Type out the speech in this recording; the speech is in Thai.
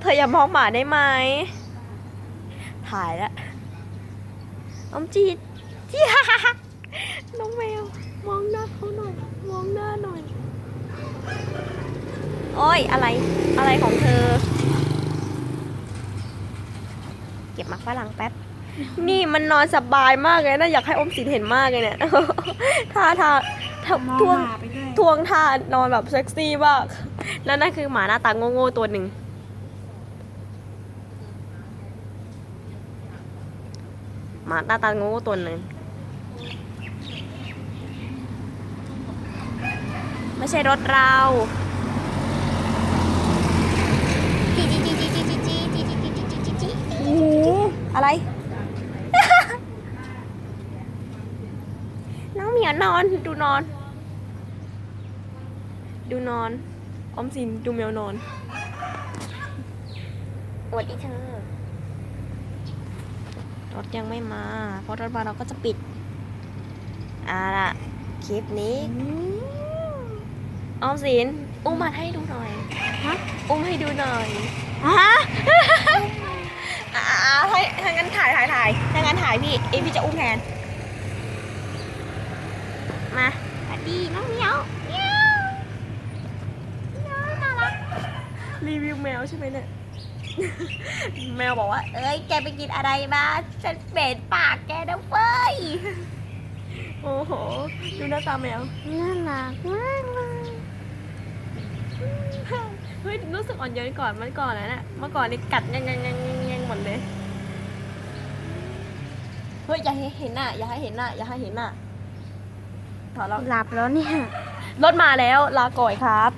เธออย่ามองหมาได้ไหมถ่ายแล้วอมจีดจี้ฮ่าฮ่าน้องแมวมองหน้าเขาหน่อยมองหน้าหน่อยโอ้ยอะไรของเธอเก็บหมากฝรั่งแป๊บนี่มันนอนสบายมากเลยนะอยากให้อมสินเห็นมากเลยเนี่ยท่าทวงท่านอนแบบเซ็กซี่มากแล้วนั่นคือหมาหน้าตาโง่ๆตัวหนึ่งหมาหน้าตาโง่ตัวหนึ่งไม่ใช่รถเราโอ้โหอะไร น้องเหมียวนอนดูนอนออมสินดูแมวนอนสวัสดีเธอรถยังไม่มาเพราะรถมาเราก็จะปิดล่ะคลิปนี้ออมสินอุ้มมาให้ดูหน่อยอุ้มให้ดูหน่อยให้งั้นถ่ายถ้างั้นถ่ายพี่จะอุ้มแทนมาสวัสดีน้องเหมียวน่ารักรีวิวแมวใช่ไหมเนี่ย แมวบอกว่าเอ้ยแกไปกินอะไรมาฉันเบ็ดปากแกนะเฟ้ยโอ้โหดูหน้าตาแมวน่ารักมากเลยเฮ้ยรู้สึกอ่อนโยนก่อนเมื่อก่อนนะเมื่อก่อนนี่กัดยังหมดเลยเฮ้ยอย่าให้เห็นหน้าถอดแล้ว หลับแล้วเนี่ย รถมาแล้วลาก่อยครับ